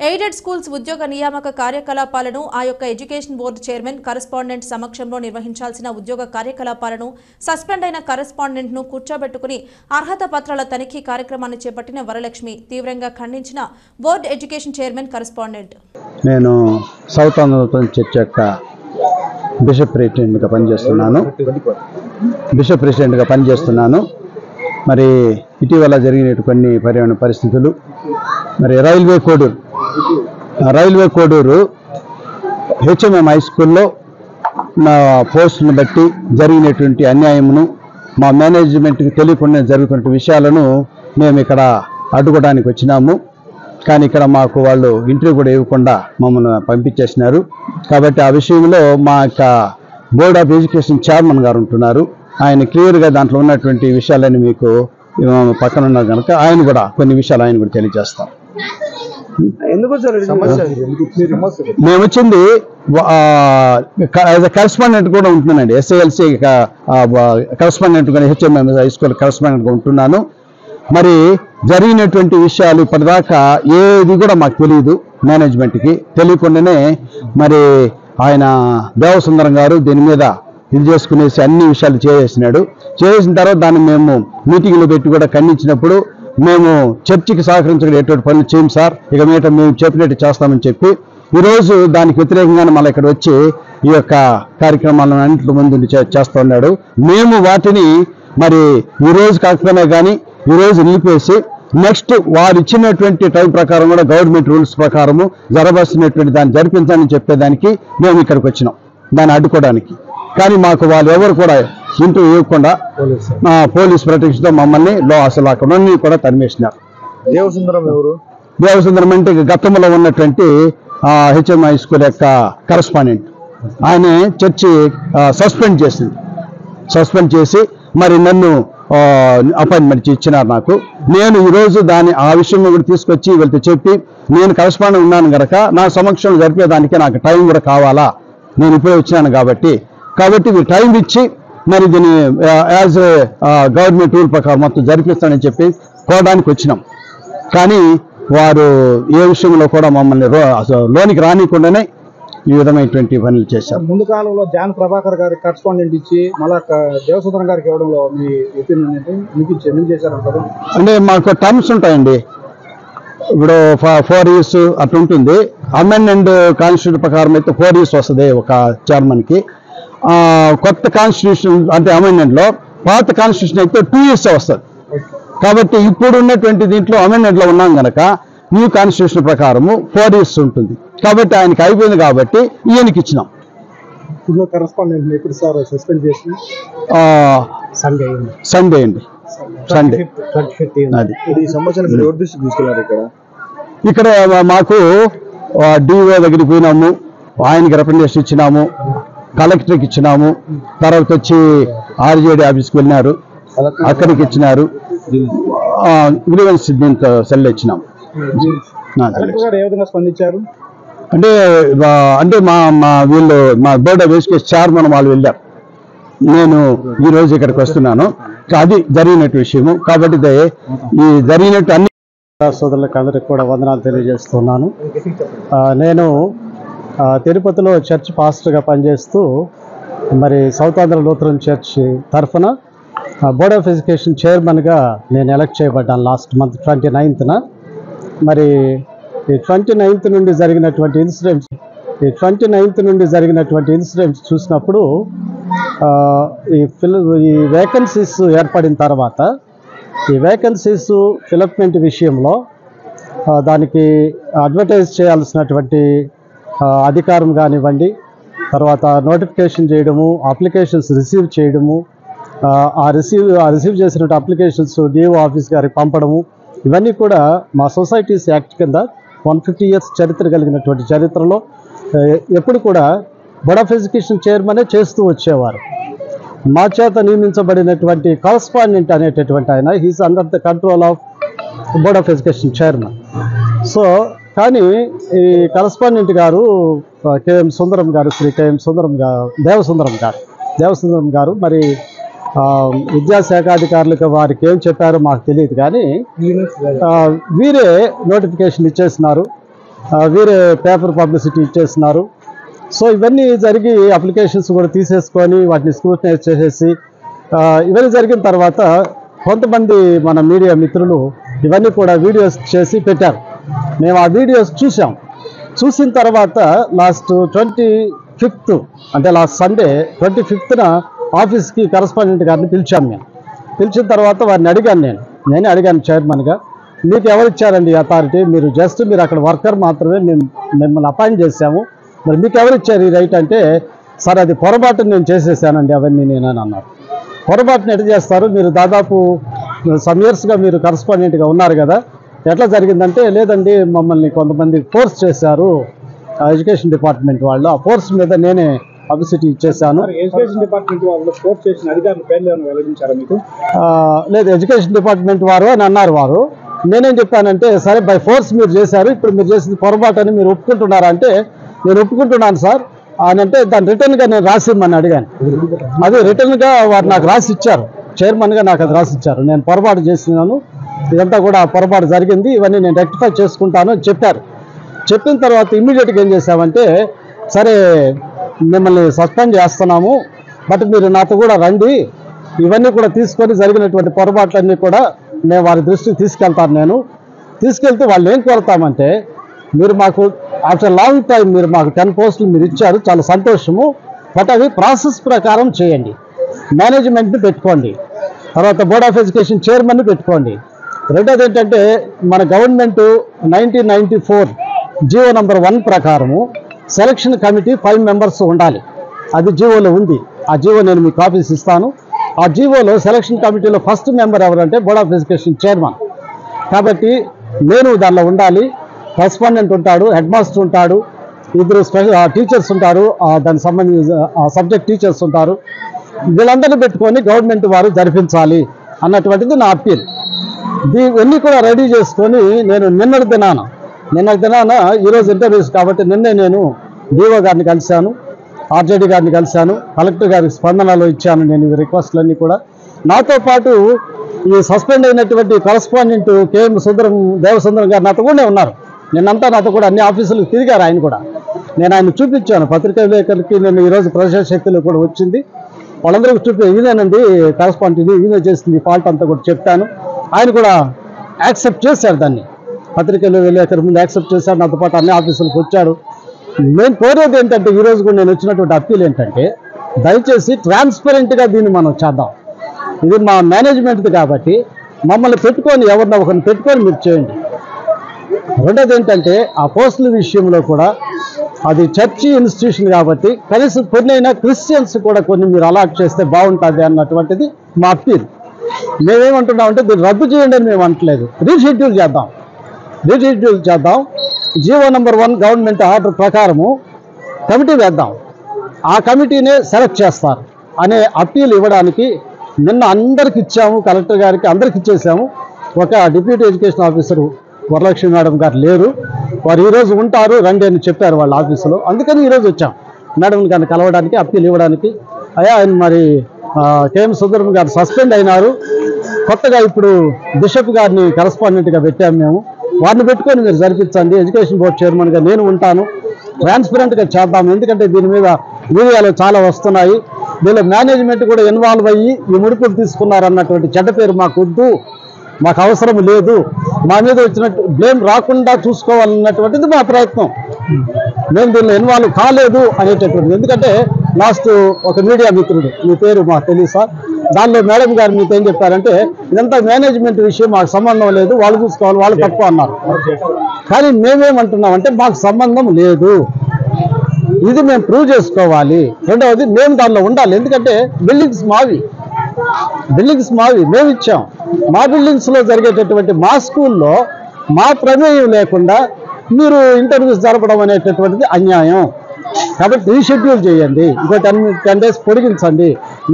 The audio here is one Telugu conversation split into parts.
ఎయిడెడ్ స్కూల్స్ ఉద్యోగ నియామక కార్యకలాపాలను ఆ యొక్క ఎడ్యుకేషన్ బోర్డు చైర్మన్ కరెస్పాండెంట్ సమక్షంలో నిర్వహించాల్సిన ఉద్యోగ కార్యకలాపాలను సస్పెండ్ అయిన కరెస్పాండెంట్ను కూర్చోబెట్టుకుని అర్హత పత్రాల తనిఖీ కార్యక్రమాన్ని చేపట్టిన వరలక్ష్మి తీవ్రంగా ఖండించిన బోర్డు ఎడ్యుకేషన్ చైర్మన్ కరెస్పాండెంట్. నేను సౌత్ ఆంధ్రప్రదేశ్ చర్చ్ యొక్క బిషప్ ప్రెసిడెంట్గా పనిచేస్తున్నాను. మరి ఇటీవల జరిగిన కొన్ని పర్యావరణ పరిస్థితులు, మరి రైల్వే కోడూరు హెచ్ఎంఎం హై స్కూల్లో నా పోస్టును బట్టి జరిగినటువంటి అన్యాయమును, మా మేనేజ్మెంట్కి తెలియకుండా జరుగుతున్న విషయాలను మేము ఇక్కడ అడ్డుకోవడానికి వచ్చినాము. కానీ ఇక్కడ మాకు వాళ్ళు ఇంటర్వ్యూ కూడా ఇవ్వకుండా మమ్మల్ని పంపించేసినారు. కాబట్టి ఆ విషయంలో మా యొక్క బోర్డ్ ఆఫ్ ఎడ్యుకేషన్ చైర్మన్ గారు ఉంటున్నారు. ఆయన క్లియర్గా దాంట్లో ఉన్నటువంటి విషయాలన్నీ మీకు పక్కన ఉన్నారు కనుక ఆయన కూడా కొన్ని విషయాలు ఆయన కూడా తెలియజేస్తాం. మేము వచ్చింది కరెస్పాండెంట్ కూడా ఉంటున్నానండి. ఎస్ఐఎల్సి కరెస్పాండెంట్ కూడా హెచ్ఎంఎం హై స్కూల్ కరెస్పాండెంట్గా ఉంటున్నాను. మరి జరిగినటువంటి విషయాలు ఇప్పటిదాకా ఏది కూడా మాకు తెలియదు. మేనేజ్మెంట్కి తెలియకుండానే మరి ఆయన దేవసుందరం గారు దీని మీద ఇది చేసుకునేసి అన్ని విషయాలు చేసిన తర్వాత దాన్ని మేము మీటింగ్లో పెట్టి కూడా ఖండించినప్పుడు మేము చర్చికి సహకరించడం ఎటువంటి పనులు చేయం సార్, ఇక మీద మేము చెప్పినట్టు చేస్తామని చెప్పి ఈరోజు దానికి వ్యతిరేకంగానే మళ్ళీ ఇక్కడ వచ్చి ఈ యొక్క కార్యక్రమాలను అన్నింటి ముందు చేస్తూ ఉన్నాడు. మేము వాటిని మరి ఈరోజు కాకపోయినా కానీ ఈరోజు నిలిపేసి నెక్స్ట్ వారు ఇచ్చినటువంటి టైం ప్రకారం కూడా గవర్నమెంట్ రూల్స్ ప్రకారము జరగాల్సినటువంటి దాన్ని జరిపించాలని చెప్పేదానికి మేము ఇక్కడికి వచ్చినాం, దాన్ని అడ్డుకోవడానికి. కానీ మాకు వాళ్ళు ఎవరు కూడా ఇంటర్వ్యూ ఇవ్వకుండా పోలీస్ ప్రొటెక్షన్తో మమ్మల్ని అసలు అక్కడ కూడా తరిమేసినారు. దేవసుందరం అంటే గతంలో ఉన్నటువంటి హెచ్ఎం హై స్కూల్ యొక్క కరెస్పాండెంట్. ఆయన చర్చి సస్పెండ్ చేసి మరి నన్ను అపాయింట్మెంట్ ఇచ్చినారు నాకు. నేను ఈరోజు ఆ విషయంలో కూడా తీసుకొచ్చి వీళ్ళతో చెప్పి నేను కరెస్పాండెంట్ ఉన్నాను కనుక నా సమక్షంలో జరిపేదానికి నాకు టైం కూడా కావాలా, నేను ఇప్పుడే వచ్చినాను కాబట్టి మీరు టైం ఇచ్చి మరి దీన్ని యాజ్ గవర్నమెంట్ రూల్ ప్రకారం మొత్తం జరిపిస్తానని చెప్పి కోరడానికి వచ్చినాం. కానీ వారు ఏ విషయంలో కూడా మమ్మల్ని లోనికి రానికుండానే ఈ విధమైనటువంటి పనులు చేశారు. ముందు కాలంలో జాన్ ప్రభాకర్ గారికి కరెస్పాండెంట్ ఇచ్చి మళ్ళా దేవసుందరం గారికి ఇవ్వడంలో మీ ఒపీనియన్ చేశారంటారు? అంటే మాకు టర్మ్స్ ఉంటాయండి. ఇప్పుడు 4 years అట్లా ఉంటుంది. అమెండ్మెంట్ కాన్స్టిట్యూషన్ ప్రకారం అయితే 4 years వస్తుంది ఒక చైర్మన్కి. కొత్త కాన్స్టిట్యూషన్ అంటే అమెండ్మెంట్లో, పాత కాన్స్టిట్యూషన్ అయితే 2 years వస్తుంది. కాబట్టి ఇప్పుడు ఉన్నటువంటి దీంట్లో అమెండ్మెంట్లో ఉన్నాం కనుక న్యూ కాన్స్టిట్యూషన్ ప్రకారము 4 years ఉంటుంది. కాబట్టి ఆయనకి అయిపోయింది కాబట్టి ఈయనకి ఇచ్చినాం. కరెస్పాండెంట్ ఎప్పుడు సార్ సస్పెండ్ చేసి? సండే అండి. ఇక్కడ మాకు డిఓ దగ్గరికి పోయినాము, ఆయనకి రిప్రజెంటేషన్ ఇచ్చినాము, కలెక్టర్కి ఇచ్చినాము, తర్వాత వచ్చి ఆర్జేడీ ఆఫీస్కి వెళ్ళినారు, అక్కడికి ఇచ్చినారు, గ్రీవెన్స్ దీంతో సెల్ ఇచ్చినాము. స్పందించారు అంటే మా బోర్డ్ ఆఫ్ ఎడ్యుకేషన్ చైర్మన్ వాళ్ళు వెళ్ళారు. నేను ఈరోజు ఇక్కడికి వస్తున్నాను. అది జరిగినట్టు విషయము. కాబట్టి ఈ జరిగినట్టు అన్ని సోదరులకు అందరికి కూడా వందనాలు తెలియజేస్తున్నాను. నేను తిరుపతిలో చర్చ్ పాస్టర్గా పనిచేస్తూ మరి సౌత్ ఆంధ్ర లూథరన్ చర్చ్ తరఫున బోర్డ్ ఆఫ్ ఎడ్యుకేషన్ చైర్మన్గా నేను ఎలక్ట్ చేయబడ్డాను లాస్ట్ మంత్ 29th. మరి ఈ 29th నుండి జరిగినటువంటి ఇన్సిడెంట్స్ చూసినప్పుడు ఈ వేకెన్సీస్ ఏర్పడిన తర్వాత ఈ వేకెన్సీస్ ఫిలప్మెంట్ విషయంలో దానికి అడ్వర్టైజ్ చేయాల్సినటువంటి అధికారం కానివ్వండి, తర్వాత నోటిఫికేషన్ చేయడము, అప్లికేషన్స్ రిసీవ్ చేయడము, ఆ రిసీవ్ చేసినటువంటి అప్లికేషన్స్ డిఓ ఆఫీస్ గారికి పంపడము, ఇవన్నీ కూడా మా సొసైటీస్ యాక్ట్ కింద 150 years చరిత్ర కలిగినటువంటి చరిత్రలో ఎప్పుడు కూడా బోర్డ్ ఆఫ్ ఎడ్యుకేషన్ చైర్మనే చేస్తూ వచ్చేవారు. మా చేత నియమించబడినటువంటి కరస్పాండెంట్ అనేటటువంటి ఆయన he's under the control of board of education chairman. So కానీ ఈ కరస్పాండెంట్ గారు కేఎం సుందరం గారు, శ్రీ కేఎం సుందరం గారు, దేవసుందరం గారు మరి విద్యాశాఖ అధికారులకు వారికి ఏం చెప్పారో మాకు తెలియదు. కానీ వీరే నోటిఫికేషన్ ఇచ్చేసినారు. వీరే పేపర్ పబ్లిసిటీ ఇచ్చేస్తున్నారు. సో ఇవన్నీ జరిగి అప్లికేషన్స్ కూడా తీసేసుకొని వాటిని స్క్రూటనైజ్ చేసేసి ఇవన్నీ జరిగిన తర్వాత కొంతమంది మన మీడియా మిత్రులు ఇవన్నీ కూడా వీడియోస్ చేసి పెట్టారు. మేము ఆ వీడియోస్ చూసిన తర్వాత లాస్ట్ 25th అంటే లాస్ట్ సండే 25th ఆఫీస్కి కరస్పాండెంట్ గారిని పిలిచాను. పిలిచిన తర్వాత వారిని నేనే అడిగాను చైర్మన్గా, మీకు ఎవరు ఇచ్చారండి అథారిటీ? మీరు అక్కడ వర్కర్ మాత్రమే, మేము మిమ్మల్ని అపాయింట్ చేశాము, మరి మీకు ఎవరు ఇచ్చారు ఈ రైట్ అంటే, సార్ అది పొరపాటును నేను చేసేసానండి అవన్నీ నేనని అన్నారు. పొరపాటును ఎట్లా చేస్తారు? మీరు దాదాపు సమ్ ఇయర్స్గా మీరు కరస్పాండెంట్గా ఉన్నారు కదా, ఎట్లా జరిగిందంటే, లేదండి మమ్మల్ని కొంతమంది ఫోర్స్ చేశారు ఎడ్యుకేషన్ డిపార్ట్మెంట్ వాళ్ళు, ఆ ఫోర్స్ మీద నేనే పబ్లిసిటీ ఇచ్చేసాను. ఎడ్యుకేషన్ డిపార్ట్మెంట్ వాళ్ళు ఫోర్స్ చేసిన అధికారుల పేర్లు ఏమైనా వెల్లడించారా మీకు? లేదు, ఎడ్యుకేషన్ డిపార్ట్మెంట్ వారు అని అన్నారు. వారు నేనేం చెప్పానంటే, సరే బై ఫోర్స్ మీరు చేశారు, ఇప్పుడు మీరు చేసింది పొరపాటు అని మీరు ఒప్పుకుంటున్నారా అంటే, నేను ఒప్పుకుంటున్నాను సార్ అని అంటే, దాన్ని రిటర్న్గా నేను రాసిమ్మని అడిగాను. అది రిటర్న్గా వారు నాకు రాసి ఇచ్చారు, చైర్మన్గా నాకు అది రాసి ఇచ్చారు. నేను పొరపాటు చేసినాను, ఇదంతా కూడా పొరపాటు జరిగింది, ఇవన్నీ నేను రెక్టిఫై చేసుకుంటాను అని చెప్పారు. చెప్పిన తర్వాత ఇమ్మీడియట్గా ఏం చేశామంటే, సరే మిమ్మల్ని సస్పెండ్ చేస్తున్నాము, బట్ మీరు నాతో కూడా రండి, ఇవన్నీ కూడా తీసుకొని జరిగినటువంటి పొరపాట్లన్నీ కూడా నేను వారి దృష్టికి తీసుకెళ్తే వాళ్ళు ఏం కోరుతామంటే, మీరు మాకు ఆఫ్టర్ లాంగ్ టైం మీరు మాకు 10 పోస్టులు మీరు ఇచ్చారు, చాలా సంతోషము, బట్ అవి ప్రాసెస్ ప్రకారం చేయండి, మేనేజ్మెంట్ని పెట్టుకోండి, తర్వాత బోర్డ్ ఆఫ్ ఎడ్యుకేషన్ చైర్మన్ని పెట్టుకోండి. రెండోది ఏంటంటే, మన గవర్నమెంట్ 1994 జీవో నంబర్ 1 ప్రకారము సెలక్షన్ కమిటీ 5 మెంబర్స్ ఉండాలి, అది జీవోలో ఉంది. ఆ జీవో నేను మీకు కాపీస్ ఇస్తాను. ఆ జీవోలో సెలక్షన్ కమిటీలో ఫస్ట్ మెంబర్ ఎవరంటే బోర్డ్ ఆఫ్ ఎడ్యుకేషన్ చైర్మన్. కాబట్టి నేను దానిలో ఉండాలి, కరస్పాండెంట్ ఉంటాడు, హెడ్ మాస్టర్ ఉంటాడు, 2 టీచర్స్ ఉంటారు, దానికి సంబంధించిన సబ్జెక్ట్ టీచర్స్ ఉంటారు. వీళ్ళందరినీ పెట్టుకొని గవర్నమెంట్ వారు జరిపించాలి అన్నటువంటిది నా అప్పీల్. ఇవన్నీ కూడా రెడీ చేసుకొని నేను నిన్నటి దినాన ఈరోజు ఇంటర్వ్యూస్ కాబట్టి నిన్నే నేను డిఓ గారిని కలిశాను, ఆర్జేడీ గారిని కలిశాను, కలెక్టర్ గారికి స్పందనలో ఇచ్చాను నేను ఈ రిక్వెస్ట్లన్నీ కూడా. నాతో పాటు ఈ సస్పెండ్ అయినటువంటి కరస్పాండెంట్ కేఎం దేవసుందరం గారు నాతో కూడా ఉన్నారు. నిన్నంతా నాతో కూడా అన్ని ఆఫీసులకు తిరిగారు. ఆయన కూడా నేను ఆయన చూపించాను, పత్రికా విలేకరులకి నేను ఈరోజు ప్రజాశక్తిలో కూడా వచ్చింది, వాళ్ళందరికీ ఇదేనండి కరస్పాండెంట్ ఈయన చేసింది ఫాల్ట్ అంతా కూడా చెప్పాను. ఆయన కూడా యాక్సెప్ట్ చేశారు, దాన్ని పత్రికలు విలేకరు ముందు యాక్సెప్ట్ చేశారు, నాతో పాటు అన్ని ఆఫీసులకు వచ్చాడు. నేను కోరేది ఏంటంటే, ఈరోజు కూడా నేను వచ్చినటువంటి అప్పీల్ ఏంటంటే, దయచేసి ట్రాన్స్పరెంట్గా దీన్ని మనం చేద్దాం. ఇది మా మేనేజ్మెంట్ది కాబట్టి మమ్మల్ని పెట్టుకొని ఎవరినో ఒకరిని పెట్టుకొని మీరు చేయండి. రెండోది ఏంటంటే, ఆ పోస్టుల విషయంలో కూడా అది చర్చి ఇన్స్టిట్యూషన్ కాబట్టి కనీసం కొన్ని అయినా క్రిస్టియన్స్ కూడా కొన్ని మీరు అలాట్ చేస్తే బాగుంటుంది అన్నటువంటిది మా అప్పీల్. మేమేమంటున్నామంటే, దీన్ని రద్దు చేయండి అని మేము అంటలేదు, రీషెడ్యూల్ చేద్దాం. జీవో నంబర్ 1 గవర్నమెంట్ ఆర్డర్ ప్రకారము కమిటీ వేద్దాం, ఆ కమిటీనే సెలెక్ట్ చేస్తారు అనే అప్పీల్ ఇవ్వడానికి నిన్న అందరికి ఇచ్చాము, కలెక్టర్ గారికి అందరికి ఇచ్చేసాము. ఒక deputy education officer Varalakshmi madam గారు లేరు, వారు ఈరోజు ఉంటారు రండి అని చెప్పారు వాళ్ళ ఆఫీసులో, అందుకని ఈరోజు వచ్చాం మేడం గారిని కలవడానికి, అప్పీల్ ఇవ్వడానికి. ఆయన మరి కేఎం సుందరం గారు సస్పెండ్ అయినారు, కొత్తగా ఇప్పుడు బిషప్ గారిని కరస్పాండెంట్గా పెట్టాము మేము, వారిని పెట్టుకొని మీరు జరిపించండి. ఎడ్యుకేషన్ బోర్డు చైర్మన్గా నేను ఉంటాను, ట్రాన్స్పరెంట్గా చేద్దాం. ఎందుకంటే దీని మీద మీడియాలో చాలా వస్తున్నాయి, దీనిలో మేనేజ్మెంట్ కూడా ఇన్వాల్వ్ అయ్యి ఈ ముడుపులు తీసుకున్నారన్నటువంటి చెడ్డ పేరు మాకు వద్దు, మాకు అవసరం లేదు, మా మీద వచ్చినట్టు బ్లేమ్ రాకుండా చూసుకోవాలన్నటువంటిది మా ప్రయత్నం. మేము దీనిలో ఇన్వాల్వ్ కాలేదు అనేటటువంటిది. ఎందుకంటే లాస్ట్ ఒక మీడియా మిత్రుడు, మీ పేరు మాకు తెలియదు సార్, దానిలో మేడం గారు మీతో ఏం చెప్పారంటే, ఇదంతా మేనేజ్మెంట్ విషయం, మాకు సంబంధం లేదు, వాళ్ళు చూసుకోవాలి, వాళ్ళు తప్పు అన్నారు. కానీ మేమేమంటున్నామంటే, మాకు సంబంధం లేదు, ఇది మేము ప్రూవ్ చేసుకోవాలి. రెండవది మేము దానిలో ఉండాలి, ఎందుకంటే బిల్డింగ్స్ మావి మేము ఇచ్చాం. మా బిల్డింగ్స్లో జరిగేటటువంటి మా స్కూల్లో మా ప్రమేయం లేకుండా మీరు ఇంటర్వ్యూస్ జరపడం అనేటటువంటిది అన్యాయం. కాబట్టి రీషెడ్యూల్ చేయండి, ఇంకో 10 days పొడిగించండి.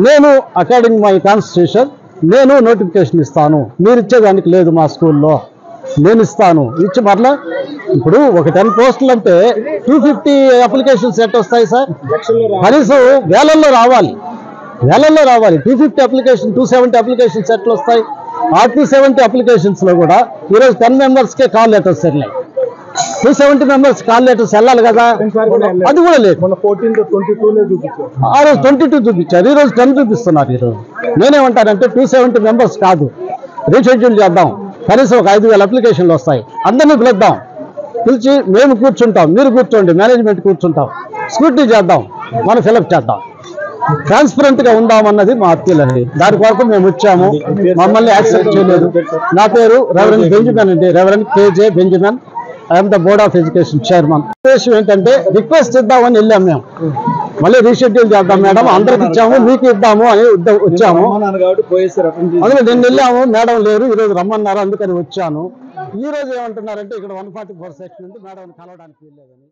నేను అకార్డింగ్ మై కాన్స్టిట్యూషన్ నేను నోటిఫికేషన్ ఇస్తాను, మీరు ఇచ్చేదానికి లేదు, మా స్కూల్లో నేను ఇస్తాను, ఇచ్చి మరలా ఇప్పుడు ఒక 10 పోస్టులు అంటే 250 అప్లికేషన్స్ ఎట్ వస్తాయి సార్, కనీసం వేలల్లో రావాలి. 250 అప్లికేషన్ 270 అప్లికేషన్స్ ఎట్లా వస్తాయి? ఆ 270 అప్లికేషన్స్లో కూడా ఈరోజు 10 మెంబర్స్కే కాల్ లెటర్స్ వెళ్ళాయి. 270 మెంబర్స్ కాల్ లెటర్స్ వెళ్ళాలి కదా, అది కూడా లేదు. మొన్న 14 to 22 చూపించారు, ఆ రోజు 22 చూపించారు, ఈ రోజు 10 చూపిస్తున్నారు. ఈరోజు నేనేమంటానంటే 270 మెంబర్స్ కాదు, రీషెడ్యూల్ చేద్దాం. కనీసం ఒక 5,000 అప్లికేషన్లు వస్తాయి, అందరినీ పిలుద్దాం. పిలిచి మేము కూర్చుంటాం, మీరు కూర్చోండి, మేనేజ్మెంట్ కూర్చుంటాం, స్క్రూటినీ చేద్దాం, మనం ఫిలప్ చేద్దాం, ట్రాన్స్పరెంట్ గా ఉందామన్నది మా అప్పీల్ అండి. దాని కొరకు మేము వచ్చాము, మమ్మల్ని యాక్సెప్ట్ చేయలేదు. నా పేరు రెవరెండ్ బెంజమిన్ అండి, reverend K J Benjamin. I'm the board of education chairman. ఉద్దేశం ఏంటంటే రిక్వెస్ట్ ఇద్దామని వెళ్ళాం మేము, మళ్ళీ రీషెడ్యూల్ చేద్దాం మేడం, అందరికి ఇచ్చాము, మీకు ఇద్దాము అని వచ్చాము. అందులో నిన్న వెళ్ళాము, మేడం లేరు, ఈరోజు రమ్మన్నారు, అందుకని వచ్చాను. ఈ రోజు ఏమంటున్నారంటే ఇక్కడ 144 సెక్షన్ ఉంది, మేడం కలవడానికి వెళ్ళలేదని.